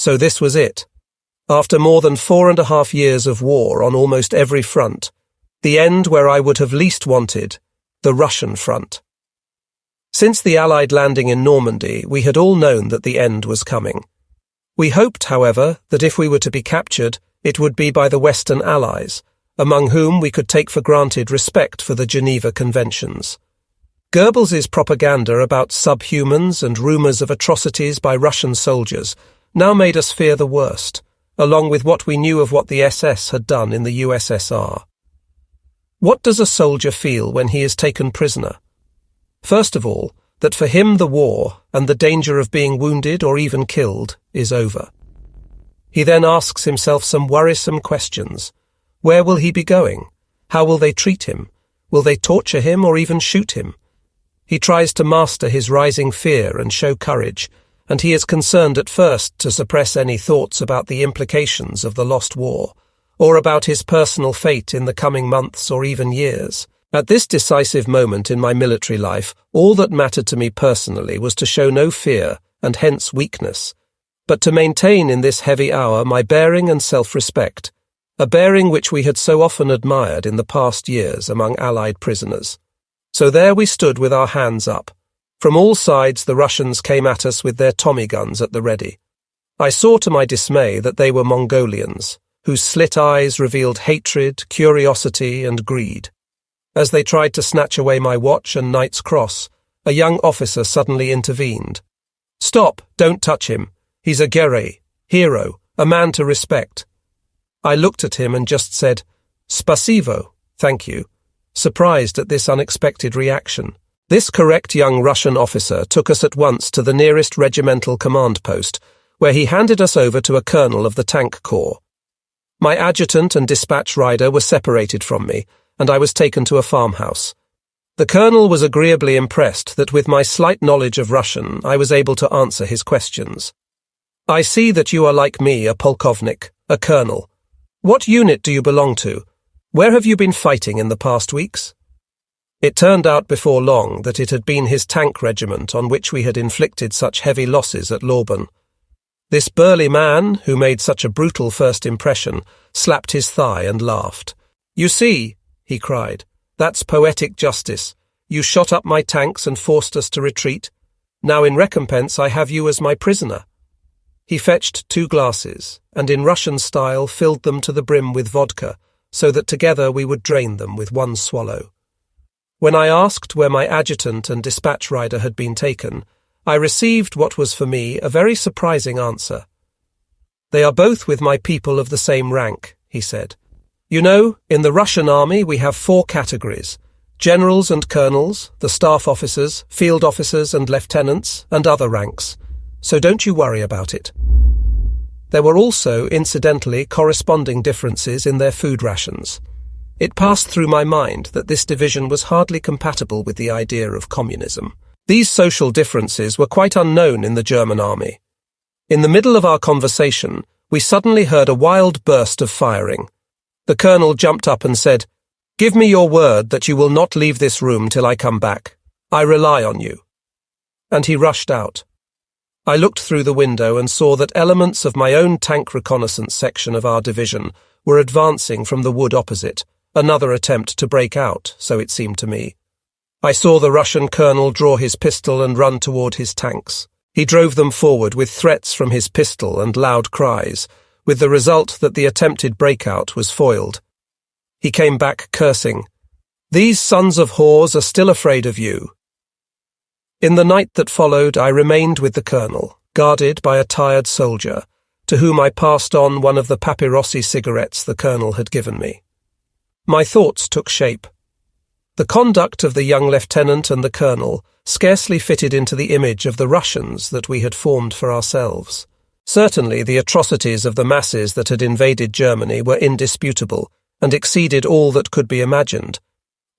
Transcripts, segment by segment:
So this was it. After more than 4.5 years of war on almost every front, the end where I would have least wanted, the Russian front. Since the Allied landing in Normandy, we had all known that the end was coming. We hoped, however, that if we were to be captured, it would be by the Western Allies, among whom we could take for granted respect for the Geneva Conventions. Goebbels's propaganda about subhumans and rumours of atrocities by Russian soldiers now made us fear the worst, along with what we knew of what the SS had done in the USSR. What does a soldier feel when he is taken prisoner? First of all, that for him the war, and the danger of being wounded or even killed, is over. He then asks himself some worrisome questions. Where will he be going? How will they treat him? Will they torture him or even shoot him? He tries to master his rising fear and show courage, and he is concerned at first to suppress any thoughts about the implications of the lost war, or about his personal fate in the coming months or even years. At this decisive moment in my military life, all that mattered to me personally was to show no fear, and hence weakness, but to maintain in this heavy hour my bearing and self-respect, a bearing which we had so often admired in the past years among Allied prisoners. So there we stood with our hands up. From all sides the Russians came at us with their Tommy guns at the ready. I saw to my dismay that they were Mongolians, whose slit eyes revealed hatred, curiosity, and greed. As they tried to snatch away my watch and Knight's Cross, a young officer suddenly intervened. "Stop, don't touch him. He's a Guerre, hero, a man to respect." I looked at him and just said, "Spasivo, thank you," surprised at this unexpected reaction. This correct young Russian officer took us at once to the nearest regimental command post, where he handed us over to a colonel of the Tank Corps. My adjutant and dispatch rider were separated from me, and I was taken to a farmhouse. The colonel was agreeably impressed that with my slight knowledge of Russian I was able to answer his questions. "I see that you are like me, a polkovnik, a colonel. What unit do you belong to? Where have you been fighting in the past weeks?" It turned out before long that it had been his tank regiment on which we had inflicted such heavy losses at Lorben. This burly man, who made such a brutal first impression, slapped his thigh and laughed. "You see," he cried, "that's poetic justice. You shot up my tanks and forced us to retreat. Now in recompense I have you as my prisoner." He fetched 2 glasses, and in Russian style filled them to the brim with vodka, so that together we would drain them with one swallow. When I asked where my adjutant and dispatch rider had been taken, I received what was for me a very surprising answer. "They are both with my people of the same rank," he said. "You know, in the Russian army we have 4 categories: generals and colonels, the staff officers, field officers and lieutenants, and other ranks. So don't you worry about it." There were also, incidentally, corresponding differences in their food rations. It passed through my mind that this division was hardly compatible with the idea of communism. These social differences were quite unknown in the German army. In the middle of our conversation, we suddenly heard a wild burst of firing. The colonel jumped up and said, "Give me your word that you will not leave this room till I come back. I rely on you." And he rushed out. I looked through the window and saw that elements of my own tank reconnaissance section of our division were advancing from the wood opposite, another attempt to break out, so it seemed to me. I saw the Russian colonel draw his pistol and run toward his tanks. He drove them forward with threats from his pistol and loud cries, with the result that the attempted breakout was foiled. He came back cursing, "These sons of whores are still afraid of you." In the night that followed, I remained with the colonel, guarded by a tired soldier, to whom I passed on one of the papyrossi cigarettes the colonel had given me. My thoughts took shape. The conduct of the young lieutenant and the colonel scarcely fitted into the image of the Russians that we had formed for ourselves. Certainly the atrocities of the masses that had invaded Germany were indisputable and exceeded all that could be imagined.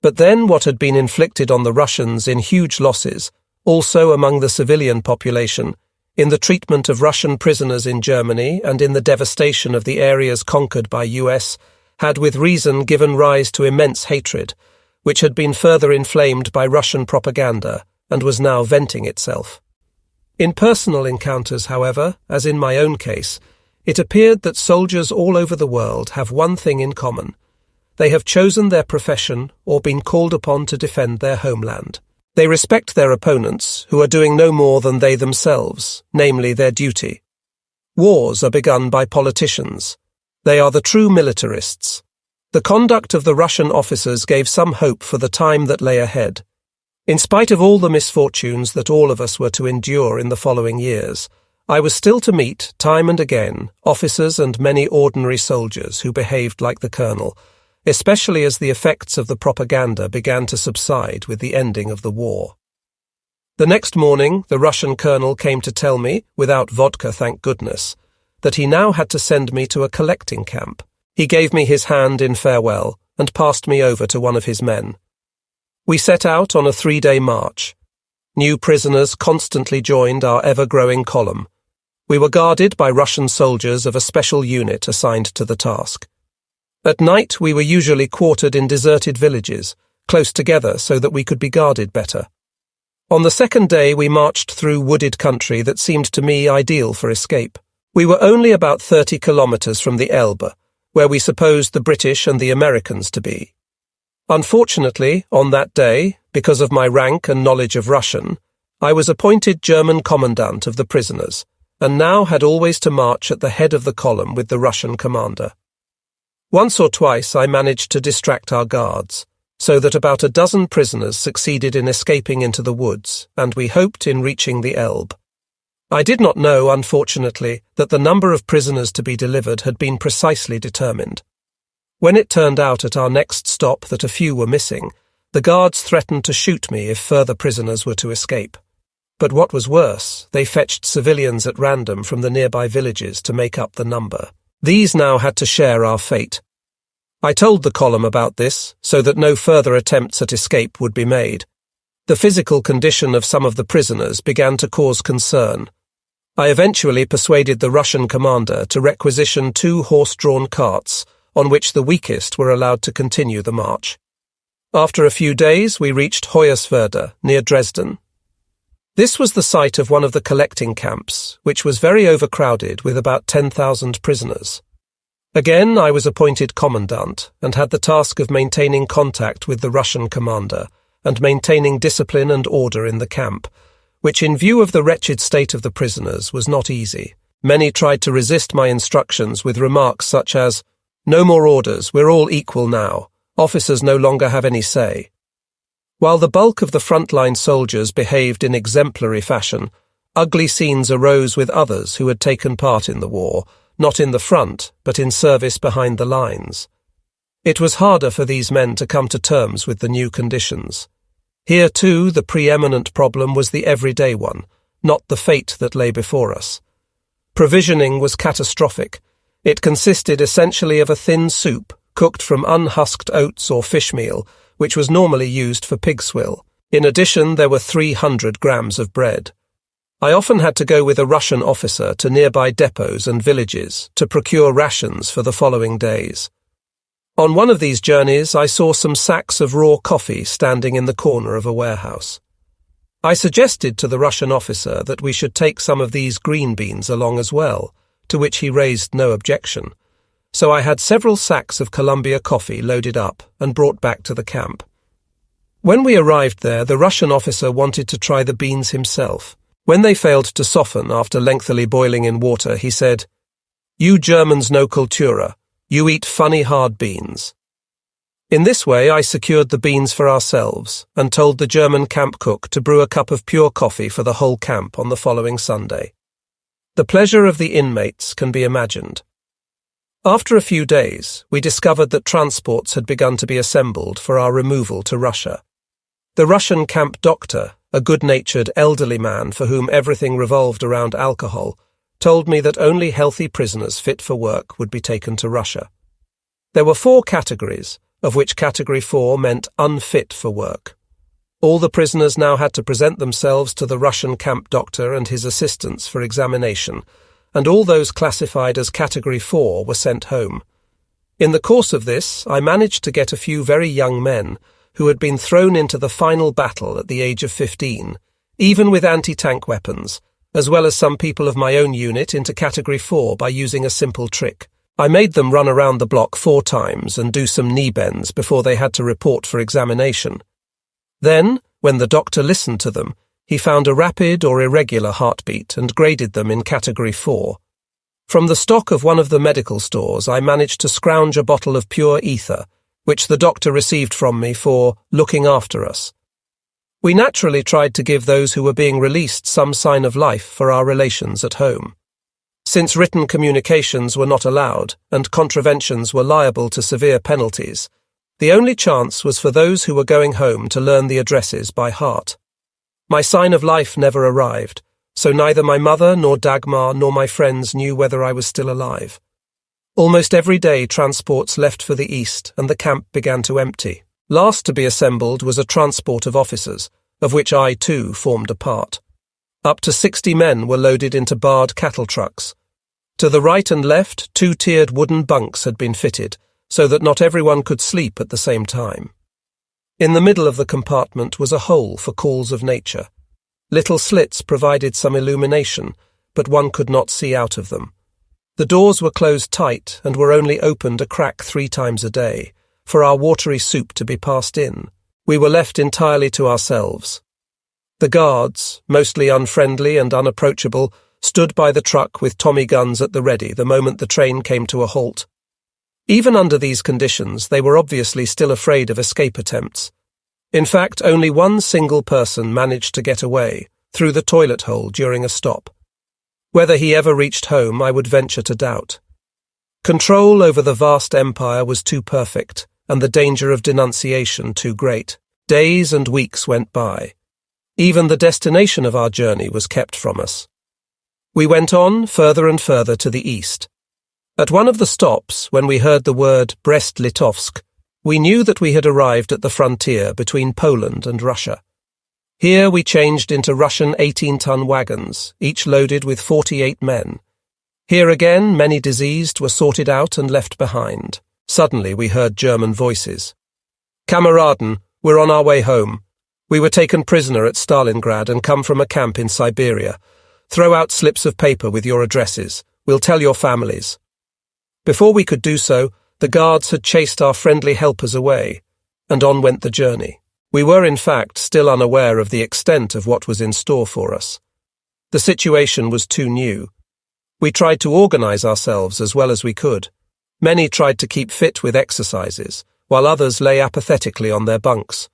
But then what had been inflicted on the Russians in huge losses, also among the civilian population, in the treatment of Russian prisoners in Germany and in the devastation of the areas conquered by US, had with reason given rise to immense hatred, which had been further inflamed by Russian propaganda and was now venting itself. In personal encounters, however, as in my own case, it appeared that soldiers all over the world have one thing in common. They have chosen their profession or been called upon to defend their homeland. They respect their opponents, who are doing no more than they themselves, namely their duty. Wars are begun by politicians. They are the true militarists. The conduct of the Russian officers gave some hope for the time that lay ahead. In spite of all the misfortunes that all of us were to endure in the following years, I was still to meet, time and again, officers and many ordinary soldiers who behaved like the colonel, especially as the effects of the propaganda began to subside with the ending of the war. The next morning, the Russian colonel came to tell me, without vodka thank goodness, that he now had to send me to a collecting camp. He gave me his hand in farewell and passed me over to one of his men. We set out on a 3-day march. New prisoners constantly joined our ever-growing column. We were guarded by Russian soldiers of a special unit assigned to the task. At night, we were usually quartered in deserted villages, close together so that we could be guarded better. On the second day, we marched through wooded country that seemed to me ideal for escape. We were only about 30 kilometers from the Elbe, where we supposed the British and the Americans to be. Unfortunately, on that day, because of my rank and knowledge of Russian, I was appointed German commandant of the prisoners, and now had always to march at the head of the column with the Russian commander. Once or twice I managed to distract our guards, so that about a dozen prisoners succeeded in escaping into the woods, and we hoped in reaching the Elbe. I did not know, unfortunately, that the number of prisoners to be delivered had been precisely determined. When it turned out at our next stop that a few were missing, the guards threatened to shoot me if further prisoners were to escape. But what was worse, they fetched civilians at random from the nearby villages to make up the number. These now had to share our fate. I told the column about this, so that no further attempts at escape would be made. The physical condition of some of the prisoners began to cause concern. I eventually persuaded the Russian commander to requisition 2 horse-drawn carts, on which the weakest were allowed to continue the march. After a few days, we reached Hoyerswerda, near Dresden. This was the site of one of the collecting camps, which was very overcrowded with about 10,000 prisoners. Again, I was appointed commandant and had the task of maintaining contact with the Russian commander and maintaining discipline and order in the camp, which in view of the wretched state of the prisoners was not easy. Many tried to resist my instructions with remarks such as, "No more orders, we're all equal now. Officers no longer have any say." While the bulk of the frontline soldiers behaved in exemplary fashion, ugly scenes arose with others who had taken part in the war, not in the front, but in service behind the lines. It was harder for these men to come to terms with the new conditions. Here, too, the preeminent problem was the everyday one, not the fate that lay before us. Provisioning was catastrophic. It consisted essentially of a thin soup, cooked from unhusked oats or fish meal, which was normally used for pig swill. In addition, there were 300 grams of bread. I often had to go with a Russian officer to nearby depots and villages to procure rations for the following days. On one of these journeys, I saw some sacks of raw coffee standing in the corner of a warehouse. I suggested to the Russian officer that we should take some of these green beans along as well, to which he raised no objection. So I had several sacks of Columbia coffee loaded up and brought back to the camp. When we arrived there, the Russian officer wanted to try the beans himself. When they failed to soften after lengthily boiling in water, he said, "You Germans know Kultura. You eat funny hard beans." In this way, I secured the beans for ourselves and told the German camp cook to brew a cup of pure coffee for the whole camp on the following Sunday. The pleasure of the inmates can be imagined. After a few days, we discovered that transports had begun to be assembled for our removal to Russia. The Russian camp doctor, a good-natured elderly man for whom everything revolved around alcohol, told me that only healthy prisoners fit for work would be taken to Russia. There were 4 categories, of which Category 4 meant unfit for work. All the prisoners now had to present themselves to the Russian camp doctor and his assistants for examination, and all those classified as Category 4 were sent home. In the course of this, I managed to get a few very young men who had been thrown into the final battle at the age of 15, even with anti-tank weapons, as well as some people of my own unit, into Category 4 by using a simple trick. I made them run around the block 4 times and do some knee bends before they had to report for examination. Then, when the doctor listened to them, he found a rapid or irregular heartbeat and graded them in Category 4. From the stock of one of the medical stores, I managed to scrounge a bottle of pure ether, which the doctor received from me for looking after us. We naturally tried to give those who were being released some sign of life for our relations at home. Since written communications were not allowed and contraventions were liable to severe penalties, the only chance was for those who were going home to learn the addresses by heart. My sign of life never arrived, so neither my mother nor Dagmar nor my friends knew whether I was still alive. Almost every day transports left for the east and the camp began to empty. Last to be assembled was a transport of officers, of which I too formed a part. Up to 60 men were loaded into barred cattle trucks. To the right and left, 2-tiered wooden bunks had been fitted, so that not everyone could sleep at the same time. In the middle of the compartment was a hole for calls of nature. Little slits provided some illumination, but one could not see out of them. The doors were closed tight and were only opened a crack 3 times a day, for our watery soup to be passed in. We were left entirely to ourselves. The guards, mostly unfriendly and unapproachable, stood by the truck with Tommy guns at the ready the moment the train came to a halt. Even under these conditions, they were obviously still afraid of escape attempts. In fact, only one single person managed to get away, through the toilet hole during a stop. Whether he ever reached home, I would venture to doubt. Control over the vast empire was too perfect, and the danger of denunciation too great. Days and weeks went by. Even the destination of our journey was kept from us. We went on further and further to the east. At one of the stops, when we heard the word Brest-Litovsk, we knew that we had arrived at the frontier between Poland and Russia. Here we changed into Russian 18-ton wagons, each loaded with 48 men. Here again, many diseased were sorted out and left behind. Suddenly we heard German voices. "Kameraden, we're on our way home. We were taken prisoner at Stalingrad and come from a camp in Siberia. Throw out slips of paper with your addresses. We'll tell your families." Before we could do so, the guards had chased our friendly helpers away, and on went the journey. We were, in fact, still unaware of the extent of what was in store for us. The situation was too new. We tried to organize ourselves as well as we could. Many tried to keep fit with exercises, while others lay apathetically on their bunks.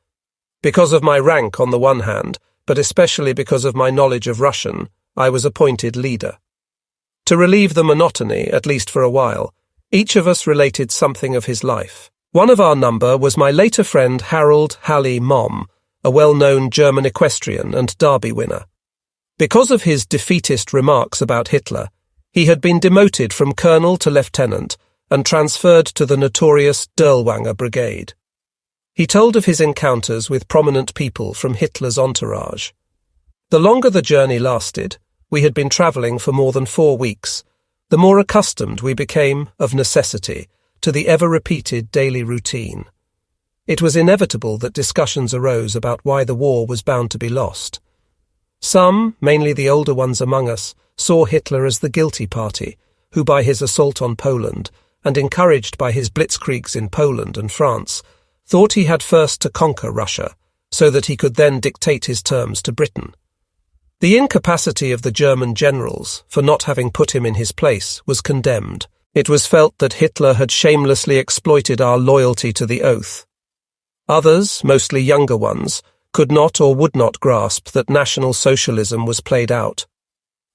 Because of my rank on the one hand, but especially because of my knowledge of Russian, I was appointed leader. To relieve the monotony, at least for a while, each of us related something of his life. One of our number was my later friend Harold Halley Momm, a well-known German equestrian and Derby winner. Because of his defeatist remarks about Hitler, he had been demoted from colonel to lieutenant and transferred to the notorious Dirlewanger Brigade. He told of his encounters with prominent people from Hitler's entourage. The longer the journey lasted, we had been travelling for more than 4 weeks, the more accustomed we became, of necessity, to the ever-repeated daily routine. It was inevitable that discussions arose about why the war was bound to be lost. Some, mainly the older ones among us, saw Hitler as the guilty party, who by his assault on Poland, and encouraged by his blitzkriegs in Poland and France, thought he had first to conquer Russia, so that he could then dictate his terms to Britain. The incapacity of the German generals for not having put him in his place was condemned. It was felt that Hitler had shamelessly exploited our loyalty to the oath. Others, mostly younger ones, could not or would not grasp that National Socialism was played out.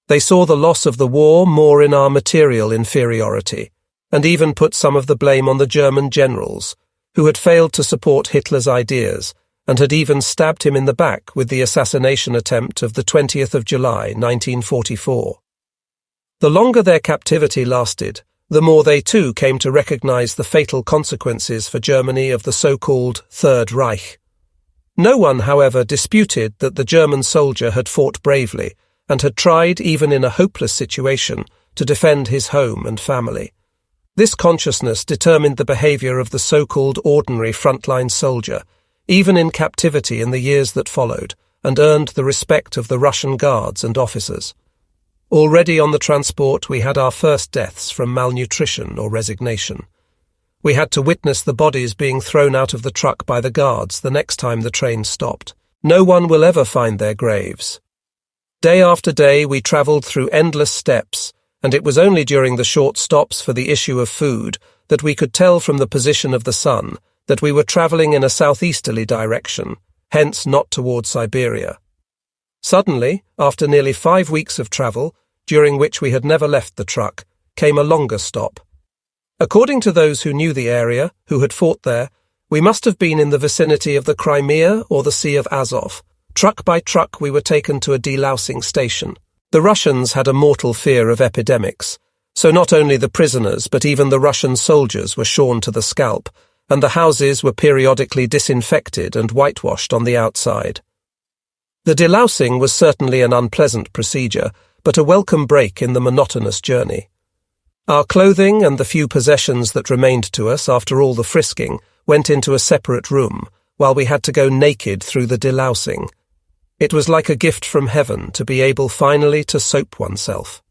They saw the loss of the war more in our material inferiority, and even put some of the blame on the German generals, who had failed to support Hitler's ideas and had even stabbed him in the back with the assassination attempt of the 20th of July, 1944. The longer their captivity lasted, the more they too came to recognize the fatal consequences for Germany of the so-called Third Reich. No one, however, disputed that the German soldier had fought bravely and had tried, even in a hopeless situation, to defend his home and family. This consciousness determined the behavior of the so-called ordinary frontline soldier, even in captivity in the years that followed, and earned the respect of the Russian guards and officers. Already on the transport, we had our first deaths from malnutrition or resignation. We had to witness the bodies being thrown out of the truck by the guards the next time the train stopped. No one will ever find their graves. Day after day, we travelled through endless steppes, and it was only during the short stops for the issue of food that we could tell from the position of the sun that we were travelling in a southeasterly direction, hence not towards Siberia. Suddenly, after nearly 5 weeks of travel, during which we had never left the truck, came a longer stop. According to those who knew the area, who had fought there, we must have been in the vicinity of the Crimea or the Sea of Azov. Truck by truck we were taken to a delousing station. The Russians had a mortal fear of epidemics, so not only the prisoners but even the Russian soldiers were shorn to the scalp, and the houses were periodically disinfected and whitewashed on the outside. The delousing was certainly an unpleasant procedure, but a welcome break in the monotonous journey. Our clothing and the few possessions that remained to us after all the frisking went into a separate room, while we had to go naked through the delousing. It was like a gift from heaven to be able finally to soap oneself.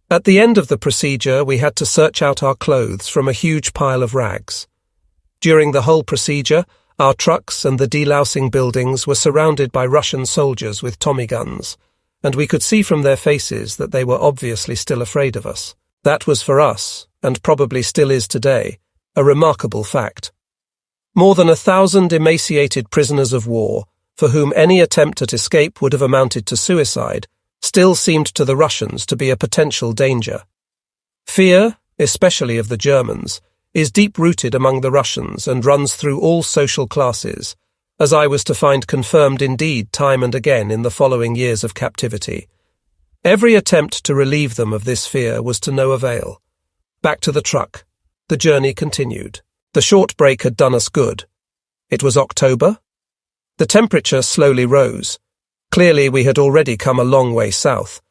At the end of the procedure, we had to search out our clothes from a huge pile of rags. During the whole procedure, our trucks and the delousing buildings were surrounded by Russian soldiers with Tommy guns, and we could see from their faces that they were obviously still afraid of us. That was for us, and probably still is today, a remarkable fact. More than 1,000 emaciated prisoners of war, for whom any attempt at escape would have amounted to suicide, still seemed to the Russians to be a potential danger. Fear, especially of the Germans, is deep-rooted among the Russians and runs through all social classes, as I was to find confirmed indeed time and again in the following years of captivity. Every attempt to relieve them of this fear was to no avail. Back to the truck. The journey continued. The short break had done us good. It was October. The temperature slowly rose. Clearly we had already come a long way south.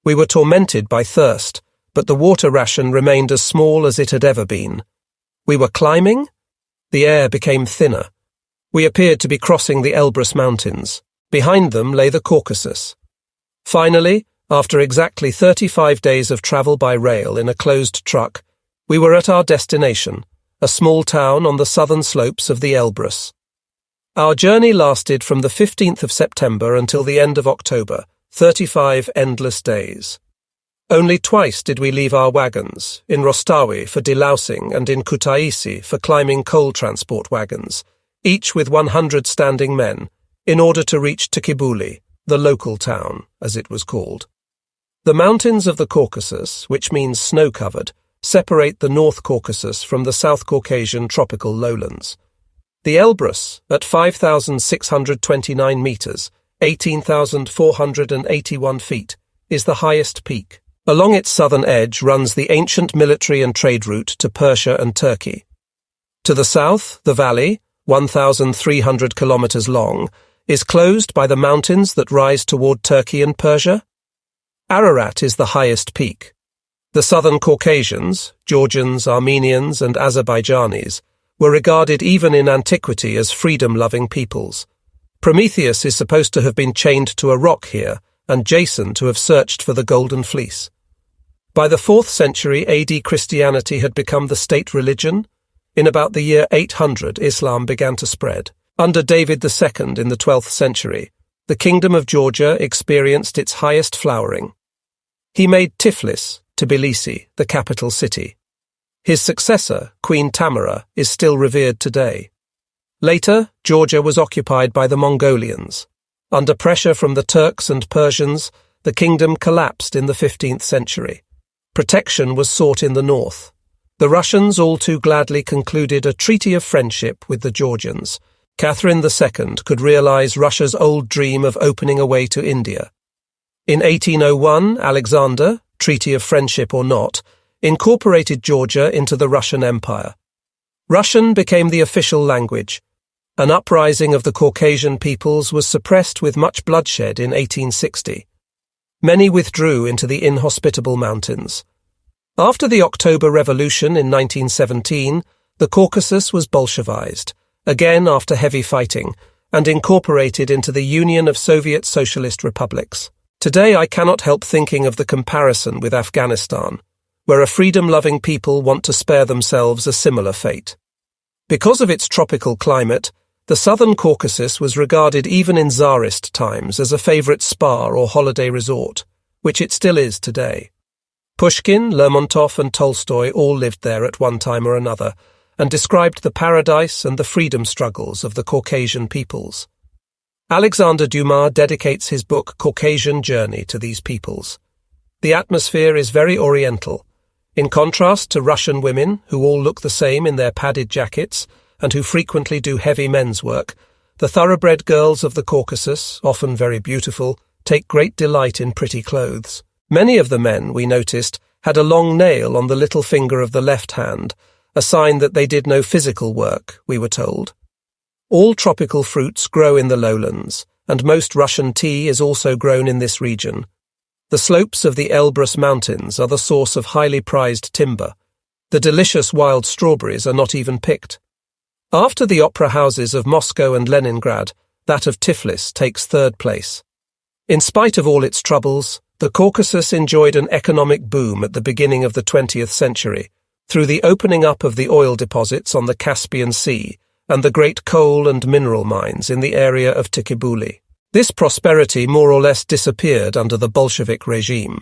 We were tormented by thirst, but the water ration remained as small as it had ever been. We were climbing. The air became thinner. We appeared to be crossing the Elbrus Mountains. Behind them lay the Caucasus. Finally, after exactly 35 days of travel by rail in a closed truck, we were at our destination, a small town on the southern slopes of the Elbrus. Our journey lasted from the 15th of September until the end of October, 35 endless days. Only twice did we leave our wagons, in Rostawi for delousing and in Kutaisi for climbing coal transport wagons, each with 100 standing men, in order to reach Tukibuli, the local town, as it was called. The mountains of the Caucasus, which means snow-covered, separate the North Caucasus from the South Caucasian tropical lowlands. The Elbrus, at 5,629 metres, 18,481 feet, is the highest peak. Along its southern edge runs the ancient military and trade route to Persia and Turkey. To the south, the valley, 1,300 kilometres long, is closed by the mountains that rise toward Turkey and Persia. Ararat is the highest peak. The southern Caucasians, Georgians, Armenians and Azerbaijanis, were regarded even in antiquity as freedom-loving peoples. Prometheus is supposed to have been chained to a rock here, and Jason to have searched for the Golden Fleece. By the 4th century AD, Christianity had become the state religion. In about the year 800, Islam began to spread. Under David II in the 12th century, the Kingdom of Georgia experienced its highest flowering. He made Tiflis, Tbilisi, the capital city. His successor, Queen Tamara, is still revered today. Later, Georgia was occupied by the Mongolians. Under pressure from the Turks and Persians, the kingdom collapsed in the 15th century. Protection was sought in the north. The Russians all too gladly concluded a treaty of friendship with the Georgians. Catherine II could realize Russia's old dream of opening a way to India. In 1801, Alexander, treaty of friendship or not, incorporated Georgia into the Russian Empire. Russian became the official language. An uprising of the Caucasian peoples was suppressed with much bloodshed in 1860. Many withdrew into the inhospitable mountains. After the October Revolution in 1917, the Caucasus was Bolshevized, again after heavy fighting, and incorporated into the Union of Soviet Socialist Republics. Today I cannot help thinking of the comparison with Afghanistan, where a freedom-loving people want to spare themselves a similar fate. Because of its tropical climate, the Southern Caucasus was regarded even in Tsarist times as a favorite spa or holiday resort, which it still is today. Pushkin, Lermontov and Tolstoy all lived there at one time or another, and described the paradise and the freedom struggles of the Caucasian peoples. Alexander Dumas dedicates his book Caucasian Journey to these peoples. The atmosphere is very oriental. In contrast to Russian women, who all look the same in their padded jackets and who frequently do heavy men's work, the thoroughbred girls of the Caucasus, often very beautiful, take great delight in pretty clothes. Many of the men, we noticed, had a long nail on the little finger of the left hand, a sign that they did no physical work, we were told. All tropical fruits grow in the lowlands, and most Russian tea is also grown in this region. The slopes of the Elbrus Mountains are the source of highly prized timber. The delicious wild strawberries are not even picked. After the opera houses of Moscow and Leningrad, that of Tiflis takes third place. In spite of all its troubles, the Caucasus enjoyed an economic boom at the beginning of the 20th century, through the opening up of the oil deposits on the Caspian Sea and the great coal and mineral mines in the area of Tikibuli. This prosperity more or less disappeared under the Bolshevik regime.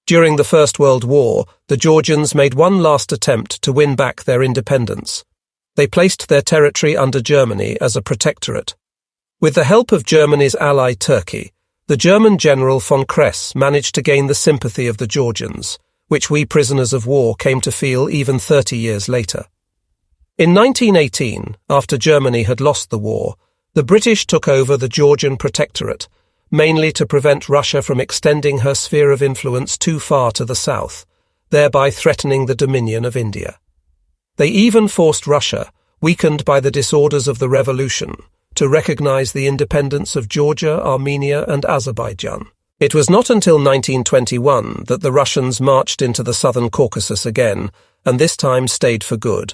During the First World War, the Georgians made one last attempt to win back their independence. They placed their territory under Germany as a protectorate. With the help of Germany's ally Turkey, the German general von Kress managed to gain the sympathy of the Georgians, which we prisoners of war came to feel even 30 years later. In 1918, after Germany had lost the war, the British took over the Georgian protectorate, mainly to prevent Russia from extending her sphere of influence too far to the south, thereby threatening the dominion of India. They even forced Russia, weakened by the disorders of the revolution, to recognize the independence of Georgia, Armenia, and Azerbaijan. It was not until 1921 that the Russians marched into the Southern Caucasus again, and this time stayed for good.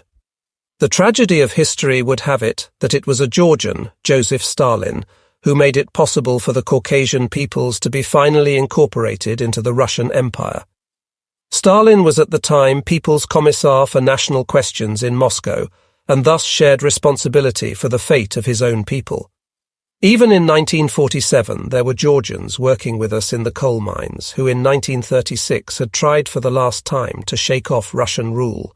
The tragedy of history would have it that it was a Georgian, Joseph Stalin, who made it possible for the Caucasian peoples to be finally incorporated into the Russian Empire. Stalin was at the time People's Commissar for National Questions in Moscow, and thus shared responsibility for the fate of his own people. Even in 1947, there were Georgians working with us in the coal mines who in 1936 had tried for the last time to shake off Russian rule.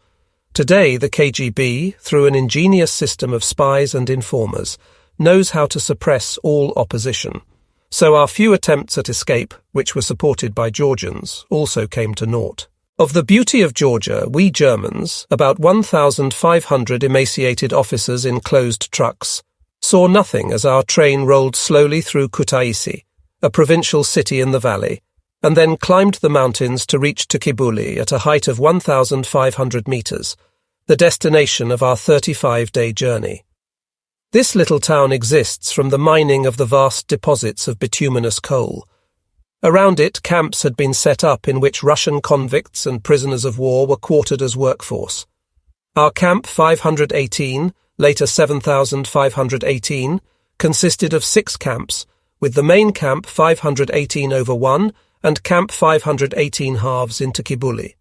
Today, the KGB, through an ingenious system of spies and informers, knows how to suppress all opposition. So our few attempts at escape, which were supported by Georgians, also came to naught. Of the beauty of Georgia, we Germans, about 1,500 emaciated officers in closed trucks, saw nothing as our train rolled slowly through Kutaisi, a provincial city in the valley, and then climbed the mountains to reach Tikibuli at a height of 1,500 meters, the destination of our 35-day journey. This little town exists from the mining of the vast deposits of bituminous coal. Around it, camps had been set up in which Russian convicts and prisoners of war were quartered as workforce. Our Camp 518, later 7,518, consisted of 6 camps, with the main Camp 518/1 and Camp 518 halves in Tikibuli.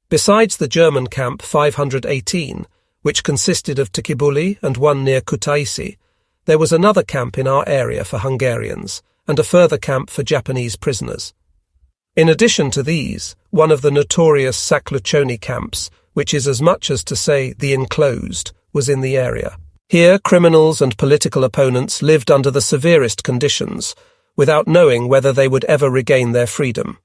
Besides the German Camp 518, which consisted of Tikibuli and one near Kutaisi, there was another camp in our area for Hungarians, and a further camp for Japanese prisoners. In addition to these, one of the notorious Sakluchoni camps, which is as much as to say the enclosed, was in the area. Here criminals and political opponents lived under the severest conditions, without knowing whether they would ever regain their freedom.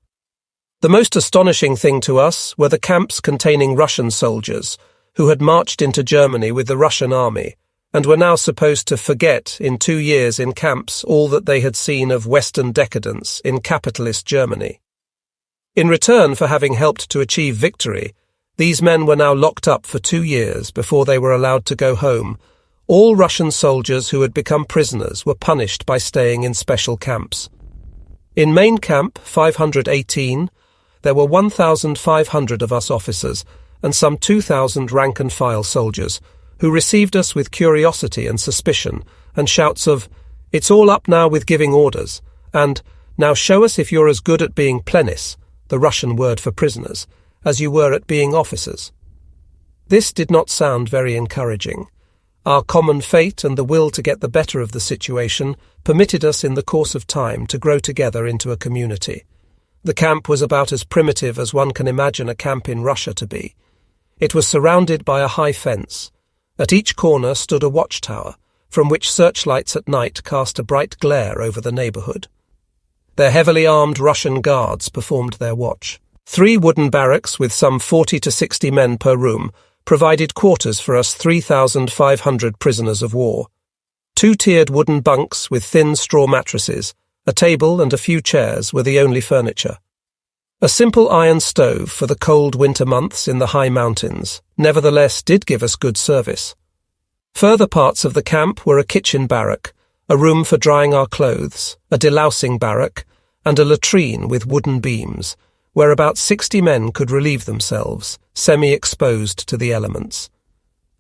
The most astonishing thing to us were the camps containing Russian soldiers, who had marched into Germany with the Russian army, and were now supposed to forget in 2 years in camps all that they had seen of Western decadence in capitalist Germany. In return for having helped to achieve victory, these men were now locked up for 2 years before they were allowed to go home. All Russian soldiers who had become prisoners were punished by staying in special camps. In Main Camp 518, there were 1,500 of us officers and some 2,000 rank-and-file soldiers, who received us with curiosity and suspicion, and shouts of, "It's all up now with giving orders," and Now show us if you're as good at being plennis, the Russian word for prisoners, as you were at being officers." This did not sound very encouraging. Our common fate and the will to get the better of the situation permitted us in the course of time to grow together into a community. The camp was about as primitive as one can imagine a camp in Russia to be. It was surrounded by a high fence. At each corner stood a watchtower, from which searchlights at night cast a bright glare over the neighbourhood. Their heavily armed Russian guards performed their watch. 3 wooden barracks with some 40 to 60 men per room provided quarters for us 3,500 prisoners of war. 2-tiered wooden bunks with thin straw mattresses, a table and a few chairs were the only furniture. A simple iron stove for the cold winter months in the high mountains nevertheless did give us good service. Further parts of the camp were a kitchen barrack, a room for drying our clothes, a delousing barrack, and a latrine with wooden beams, where about 60 men could relieve themselves, semi-exposed to the elements.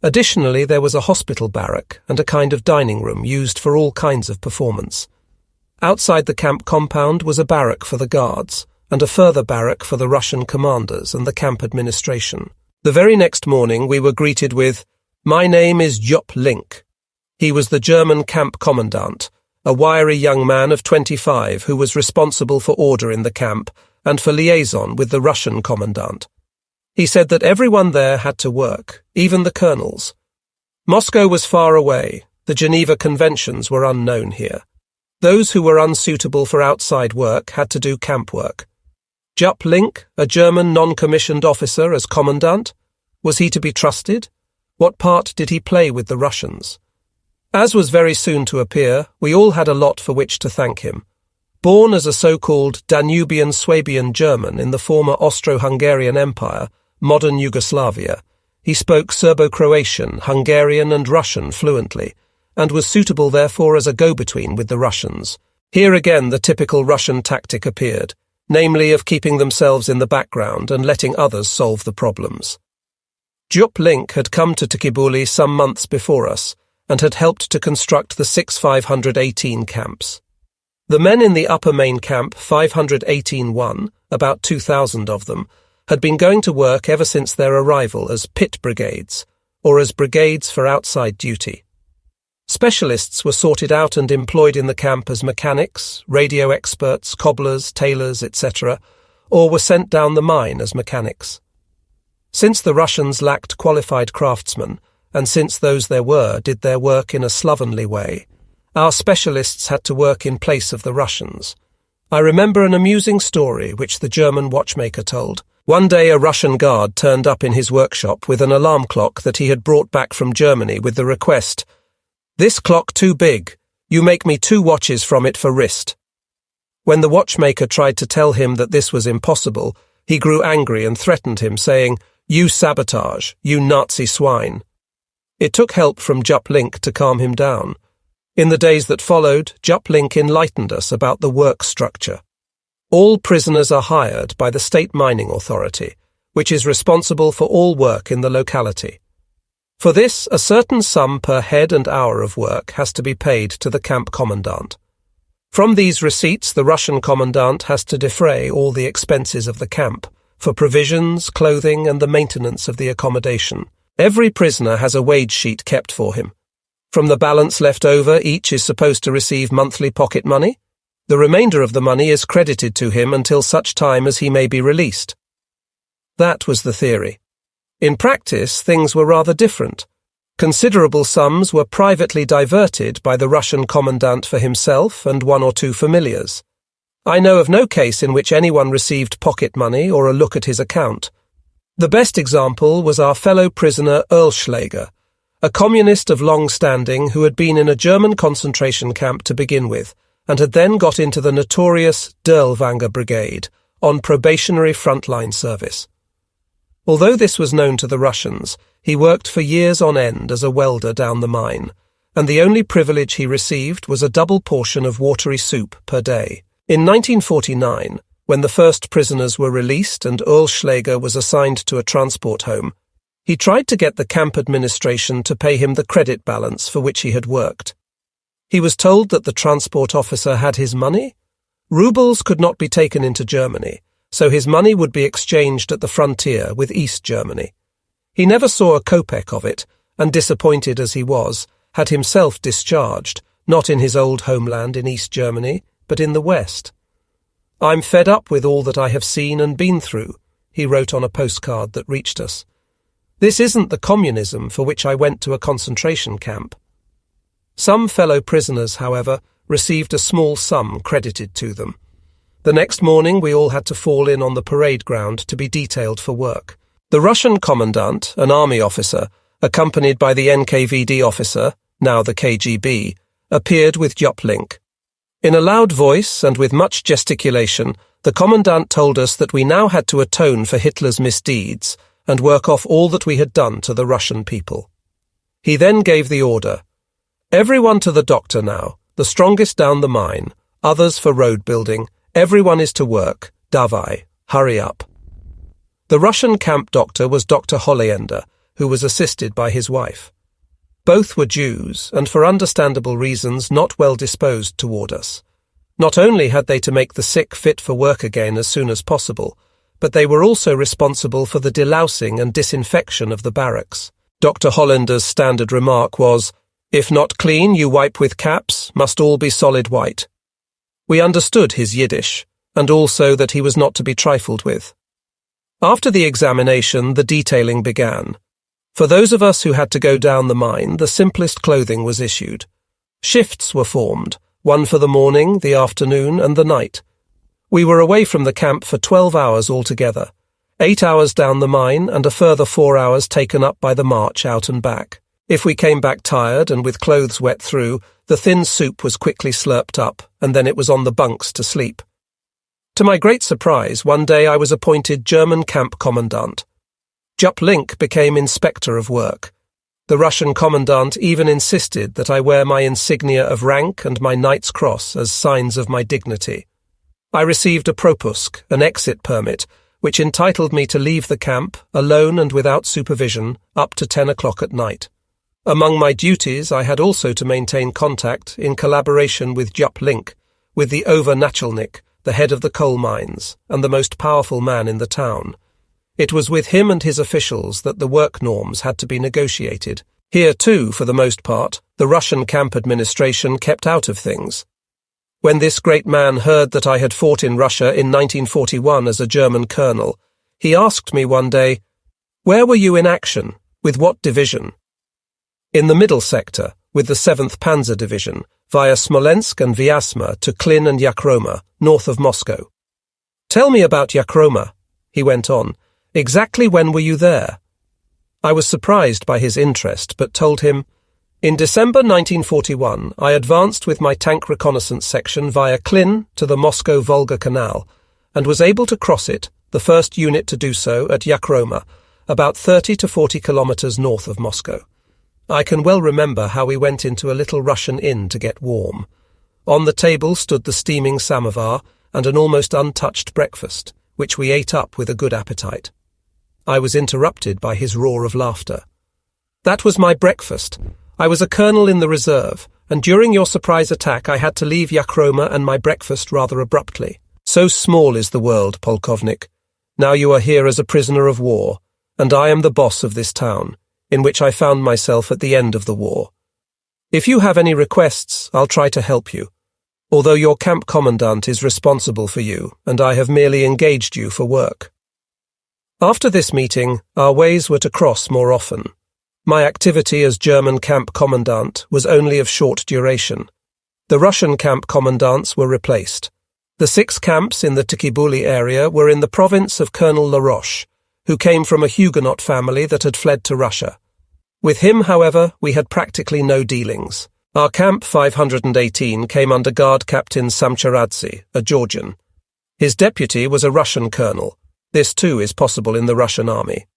Additionally, there was a hospital barrack and a kind of dining room used for all kinds of performance. Outside the camp compound was a barrack for the guards, and a further barrack for the Russian commanders and the camp administration. The very next morning we were greeted with, "My name is Jupp Link." He was the German camp commandant, a wiry young man of 25 who was responsible for order in the camp and for liaison with the Russian commandant. He said that everyone there had to work, even the colonels. Moscow was far away, the Geneva Conventions were unknown here. Those who were unsuitable for outside work had to do camp work. Jupp Link, a German non-commissioned officer as commandant? Was he to be trusted? What part did he play with the Russians? As was very soon to appear, we all had a lot for which to thank him. Born as a so-called Danubian-Swabian German in the former Austro-Hungarian Empire, modern Yugoslavia, he spoke Serbo-Croatian, Hungarian and Russian fluently, and was suitable therefore as a go-between with the Russians. Here again the typical Russian tactic appeared, namely of keeping themselves in the background and letting others solve the problems. Jupp Link had come to Tbilisi some months before us, and had helped to construct the 6518 camps. The men in the upper main camp 518-1, about 2,000 of them, had been going to work ever since their arrival as pit brigades, or as brigades for outside duty. Specialists were sorted out and employed in the camp as mechanics, radio experts, cobblers, tailors, etc., or were sent down the mine as mechanics. Since the Russians lacked qualified craftsmen, and since those there were did their work in a slovenly way, our specialists had to work in place of the Russians. I remember an amusing story which the German watchmaker told. One day a Russian guard turned up in his workshop with an alarm clock that he had brought back from Germany with the request, "This clock too big. You make me 2 watches from it for wrist." When the watchmaker tried to tell him that this was impossible, he grew angry and threatened him, saying, "You sabotage, you Nazi swine." It took help from Jupp Link to calm him down. In the days that followed, Jupp Link enlightened us about the work structure. All prisoners are hired by the State Mining Authority, which is responsible for all work in the locality. For this, a certain sum per head and hour of work has to be paid to the camp commandant. From these receipts, the Russian commandant has to defray all the expenses of the camp, for provisions, clothing, and the maintenance of the accommodation. Every prisoner has a wage sheet kept for him. From the balance left over, each is supposed to receive monthly pocket money. The remainder of the money is credited to him until such time as he may be released. That was the theory. In practice, things were rather different. Considerable sums were privately diverted by the Russian commandant for himself and 1 or 2 familiars. I know of no case in which anyone received pocket money or a look at his account. The best example was our fellow prisoner Erlschläger, a communist of long standing who had been in a German concentration camp to begin with, and had then got into the notorious Dirlewanger Brigade on probationary frontline service. Although this was known to the Russians, he worked for years on end as a welder down the mine, and the only privilege he received was a double portion of watery soup per day. In 1949, when the first prisoners were released and Erlschläger was assigned to a transport home, he tried to get the camp administration to pay him the credit balance for which he had worked. He was told that the transport officer had his money, Rubles could not be taken into Germany, so his money would be exchanged at the frontier with East Germany. He never saw a kopeck of it, and disappointed as he was, had himself discharged, not in his old homeland in East Germany, but in the West. "I'm fed up with all that I have seen and been through," he wrote on a postcard that reached us. "This isn't the communism for which I went to a concentration camp." Some fellow prisoners, however, received a small sum credited to them. The next morning we all had to fall in on the parade ground to be detailed for work. The Russian commandant, an army officer, accompanied by the NKVD officer, now the KGB, appeared with Jupp Link. In a loud voice and with much gesticulation, the commandant told us that we now had to atone for Hitler's misdeeds and work off all that we had done to the Russian people. He then gave the order, "Everyone to the doctor now, the strongest down the mine, others for road building, everyone is to work, davai, hurry up." The Russian camp doctor was Dr. Holländer, who was assisted by his wife. Both were Jews, and for understandable reasons not well disposed toward us. Not only had they to make the sick fit for work again as soon as possible, but they were also responsible for the delousing and disinfection of the barracks. Dr. Holländer's standard remark was, "If not clean, you wipe with caps, must all be solid white." We understood his Yiddish, and also that he was not to be trifled with. After the examination, the detailing began. For those of us who had to go down the mine, the simplest clothing was issued. Shifts were formed, one for the morning, the afternoon, and the night. We were away from the camp for 12 hours altogether, 8 hours down the mine and a further 4 hours taken up by the march out and back. If we came back tired and with clothes wet through, the thin soup was quickly slurped up, and then it was on the bunks to sleep. To my great surprise, one day I was appointed German camp commandant. Jupp Link became inspector of work. The Russian commandant even insisted that I wear my insignia of rank and my Knight's Cross as signs of my dignity. I received a propusk, an exit permit, which entitled me to leave the camp, alone and without supervision, up to 10 o'clock at night. Among my duties I had also to maintain contact, in collaboration with Jupp Link, with the Overnachalnik, the head of the coal mines, and the most powerful man in the town. It was with him and his officials that the work norms had to be negotiated. Here, too, for the most part, the Russian camp administration kept out of things. When this great man heard that I had fought in Russia in 1941 as a German colonel, he asked me one day, "Where were you in action? With what division?" "In the middle sector, with the 7th Panzer Division, via Smolensk and Vyazma to Klin and Yakroma, north of Moscow." "Tell me about Yakroma," he went on. "Exactly when were you there?" I was surprised by his interest, but told him, "In December 1941, I advanced with my tank reconnaissance section via Klin to the Moscow-Volga Canal, and was able to cross it, the first unit to do so, at Yakroma, about 30 to 40 kilometers north of Moscow. I can well remember how we went into a little Russian inn to get warm. On the table stood the steaming samovar and an almost untouched breakfast, which we ate up with a good appetite." I was interrupted by his roar of laughter. "That was my breakfast. I was a colonel in the reserve, and during your surprise attack I had to leave Yakroma and my breakfast rather abruptly. So small is the world, Polkovnik. Now you are here as a prisoner of war, and I am the boss of this town, in which I found myself at the end of the war. If you have any requests, I'll try to help you, although your camp commandant is responsible for you, and I have merely engaged you for work." After this meeting, our ways were to cross more often. My activity as German camp commandant was only of short duration. The Russian camp commandants were replaced. The 6 camps in the Tikibuli area were in the province of Colonel Laroche, who came from a Huguenot family that had fled to Russia. With him, however, we had practically no dealings. Our camp 518 came under Guard Captain Samcharadze, a Georgian. His deputy was a Russian colonel. This too is possible in the Russian army.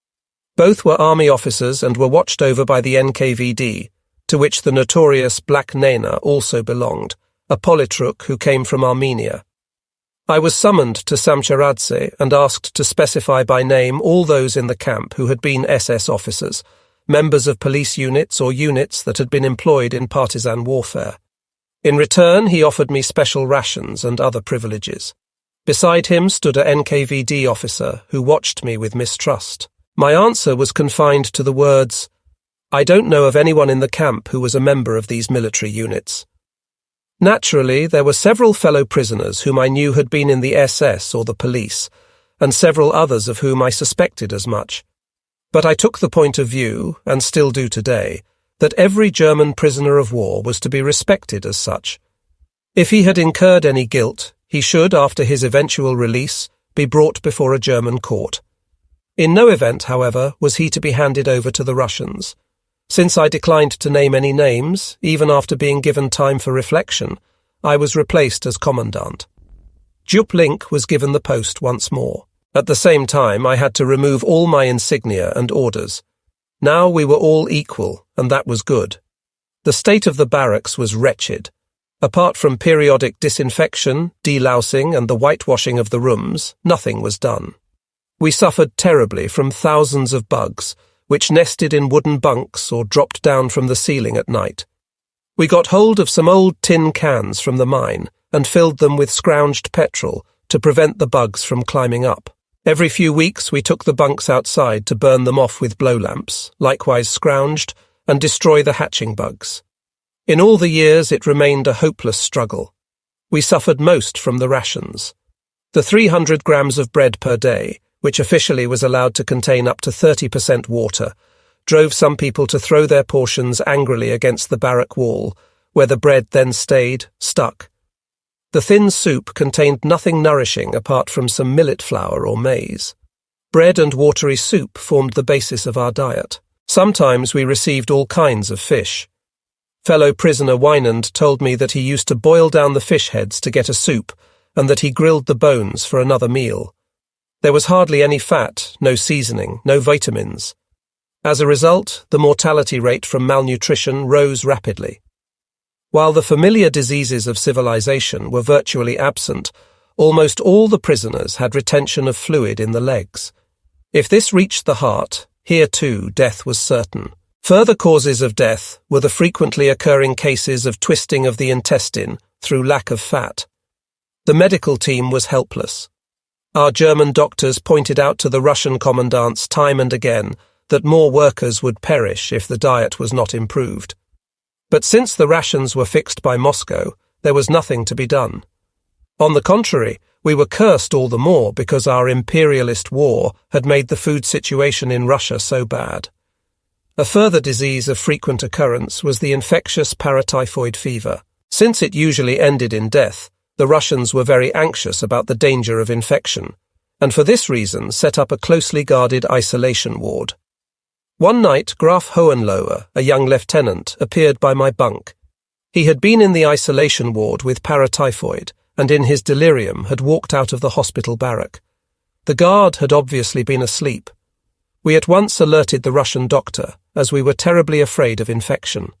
Both were army officers and were watched over by the NKVD, to which the notorious Black Nena also belonged, a politruk who came from Armenia. I was summoned to Samcharadze and asked to specify by name all those in the camp who had been SS officers, members of police units or units that had been employed in partisan warfare. In return, he offered me special rations and other privileges. Beside him stood a NKVD officer who watched me with mistrust. My answer was confined to the words, "I don't know of anyone in the camp who was a member of these military units." Naturally, there were several fellow prisoners whom I knew had been in the SS or the police, and several others of whom I suspected as much. But I took the point of view, and still do today, that every German prisoner of war was to be respected as such. If he had incurred any guilt, he should, after his eventual release, be brought before a German court. In no event, however, was he to be handed over to the Russians. Since I declined to name any names, even after being given time for reflection, I was replaced as commandant. Jupp Link was given the post once more. At the same time, I had to remove all my insignia and orders. Now we were all equal, and that was good. The state of the barracks was wretched. Apart from periodic disinfection, delousing, and the whitewashing of the rooms, nothing was done. We suffered terribly from thousands of bugs, which nested in wooden bunks or dropped down from the ceiling at night. We got hold of some old tin cans from the mine and filled them with scrounged petrol to prevent the bugs from climbing up. Every few weeks we took the bunks outside to burn them off with blowlamps, likewise scrounged, and destroy the hatching bugs. In all the years it remained a hopeless struggle. We suffered most from the rations. The 300 grams of bread per day, which officially was allowed to contain up to 30% water, drove some people to throw their portions angrily against the barrack wall, where the bread then stayed, stuck. The thin soup contained nothing nourishing apart from some millet flour or maize. Bread and watery soup formed the basis of our diet. Sometimes we received all kinds of fish. Fellow prisoner Wynand told me that he used to boil down the fish heads to get a soup, and that he grilled the bones for another meal. There was hardly any fat, no seasoning, no vitamins. As a result, the mortality rate from malnutrition rose rapidly. While the familiar diseases of civilization were virtually absent, almost all the prisoners had retention of fluid in the legs. If this reached the heart, here too death was certain. Further causes of death were the frequently occurring cases of twisting of the intestine through lack of fat. The medical team was helpless. Our German doctors pointed out to the Russian commandants time and again that more workers would perish if the diet was not improved. But since the rations were fixed by Moscow, there was nothing to be done. On the contrary, we were cursed all the more because our imperialist war had made the food situation in Russia so bad. A further disease of frequent occurrence was the infectious paratyphoid fever. Since it usually ended in death, the Russians were very anxious about the danger of infection, and for this reason set up a closely guarded isolation ward. One night, Graf Hohenlohe, a young lieutenant, appeared by my bunk. He had been in the isolation ward with paratyphoid, and in his delirium had walked out of the hospital barrack. The guard had obviously been asleep. We at once alerted the Russian doctor, as we were terribly afraid of infection.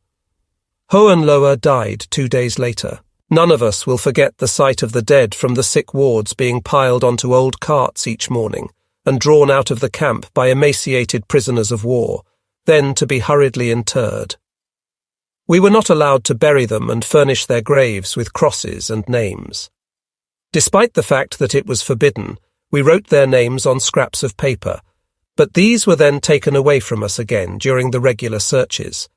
Hohenlohe died 2 days later. None of us will forget the sight of the dead from the sick wards being piled onto old carts each morning, and drawn out of the camp by emaciated prisoners of war, then to be hurriedly interred. We were not allowed to bury them and furnish their graves with crosses and names. Despite the fact that it was forbidden, we wrote their names on scraps of paper, but these were then taken away from us again during the regular searches.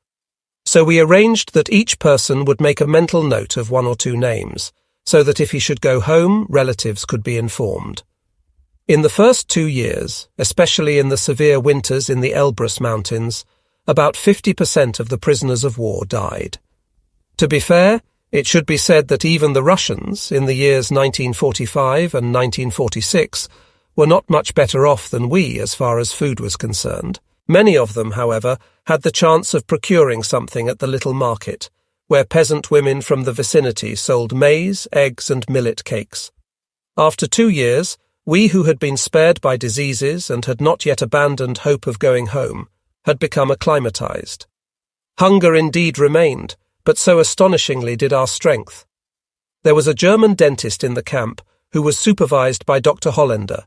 So we arranged that each person would make a mental note of 1 or 2 names, so that if he should go home, relatives could be informed. In the first 2 years, especially in the severe winters in the Elbrus Mountains, about 50% of the prisoners of war died. To be fair, it should be said that even the Russians, in the years 1945 and 1946, were not much better off than we as far as food was concerned. Many of them, however, had the chance of procuring something at the little market, where peasant women from the vicinity sold maize, eggs, and millet cakes. After 2 years, we who had been spared by diseases and had not yet abandoned hope of going home had become acclimatized. Hunger indeed remained, but so astonishingly did our strength. There was a German dentist in the camp who was supervised by Dr. Hollander.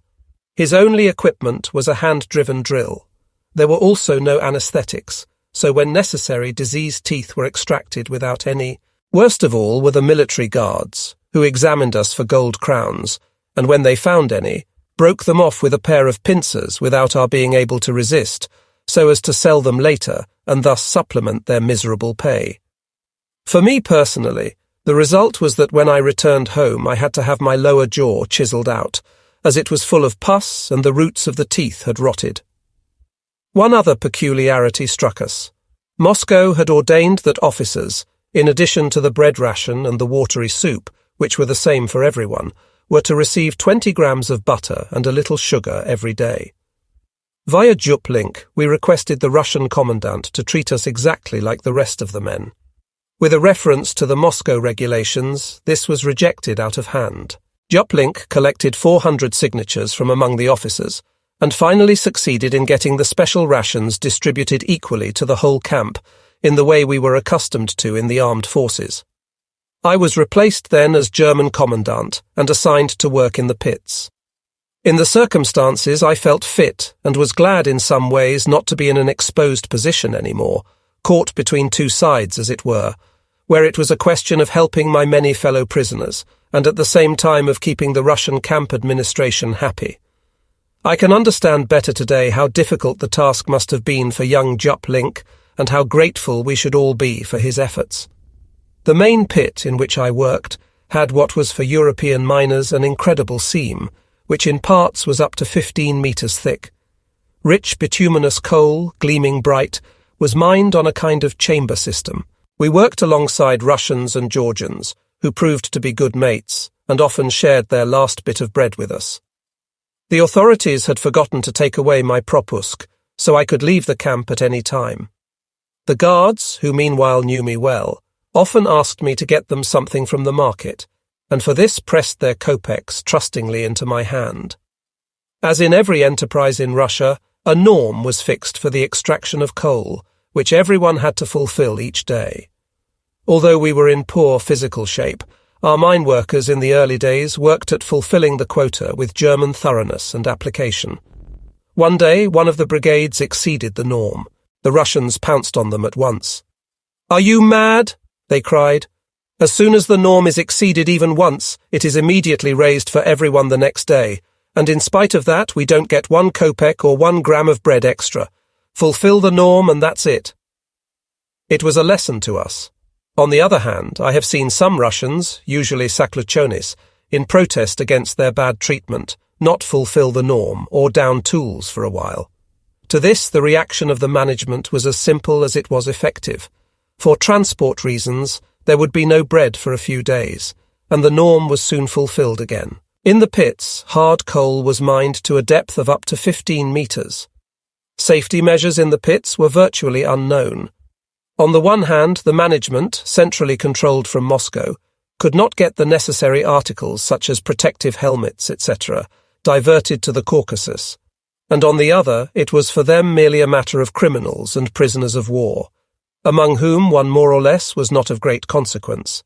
His only equipment was a hand-driven drill. There were also no anesthetics, so when necessary diseased teeth were extracted without any Worst of all were the military guards, who examined us for gold crowns, and when they found any, broke them off with a pair of pincers without our being able to resist, so as to sell them later and thus supplement their miserable pay. For me personally, the result was that when I returned home I had to have my lower jaw chiselled out, as it was full of pus and the roots of the teeth had rotted. One other peculiarity struck us. Moscow had ordained that officers, in addition to the bread ration and the watery soup, which were the same for everyone, were to receive 20 grams of butter and a little sugar every day. Via Juplink, we requested the Russian commandant to treat us exactly like the rest of the men. With a reference to the Moscow regulations, this was rejected out of hand. Juplink collected 400 signatures from among the officers, and finally succeeded in getting the special rations distributed equally to the whole camp, in the way we were accustomed to in the armed forces. I was replaced then as German commandant and assigned to work in the pits. In the circumstances, I felt fit and was glad in some ways not to be in an exposed position anymore, caught between two sides, as it were, where it was a question of helping my many fellow prisoners and at the same time of keeping the Russian camp administration happy. I can understand better today how difficult the task must have been for young Juplink and how grateful we should all be for his efforts. The main pit in which I worked had what was for European miners an incredible seam, which in parts was up to 15 meters thick. Rich bituminous coal, gleaming bright, was mined on a kind of chamber system. We worked alongside Russians and Georgians, who proved to be good mates and often shared their last bit of bread with us. The authorities had forgotten to take away my propusk, so I could leave the camp at any time. The guards, who meanwhile knew me well, often asked me to get them something from the market, and for this pressed their kopecks trustingly into my hand. As in every enterprise in Russia, a norm was fixed for the extraction of coal, which everyone had to fulfill each day. Although we were in poor physical shape, our mine workers in the early days worked at fulfilling the quota with German thoroughness and application. One day, one of the brigades exceeded the norm. The Russians pounced on them at once. "Are you mad?" they cried. "As soon as the norm is exceeded even once, it is immediately raised for everyone the next day, and in spite of that we don't get 1 kopeck or 1 gram of bread extra. Fulfill the norm and that's it." It was a lesson to us. On the other hand, I have seen some Russians, usually Sakluchonis, in protest against their bad treatment, not fulfill the norm or down tools for a while. To this, the reaction of the management was as simple as it was effective. For transport reasons, there would be no bread for a few days, and the norm was soon fulfilled again. In the pits, hard coal was mined to a depth of up to 15 meters. Safety measures in the pits were virtually unknown. On the one hand, the management, centrally controlled from Moscow, could not get the necessary articles such as protective helmets, etc., diverted to the Caucasus, and on the other, it was for them merely a matter of criminals and prisoners of war, among whom one more or less was not of great consequence.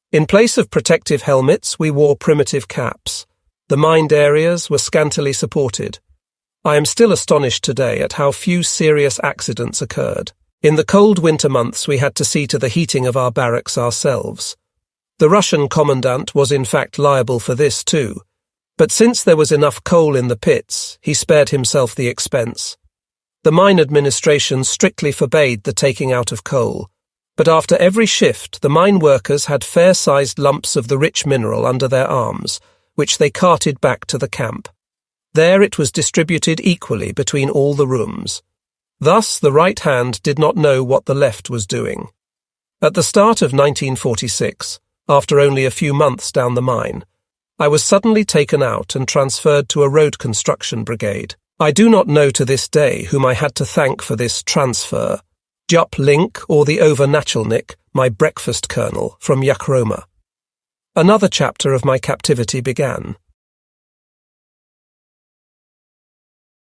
In place of protective helmets, we wore primitive caps. The mined areas were scantily supported. I am still astonished today at how few serious accidents occurred. In the cold winter months, we had to see to the heating of our barracks ourselves. The Russian commandant was in fact liable for this too, but since there was enough coal in the pits, he spared himself the expense. The mine administration strictly forbade the taking out of coal, but after every shift, the mine workers had fair-sized lumps of the rich mineral under their arms, which they carted back to the camp. There it was distributed equally between all the rooms. Thus, the right hand did not know what the left was doing. At the start of 1946, after only a few months down the mine, I was suddenly taken out and transferred to a road construction brigade. I do not know to this day whom I had to thank for this transfer, Juplink or the Overnachalnik, my breakfast colonel from Yakroma. Another chapter of my captivity began.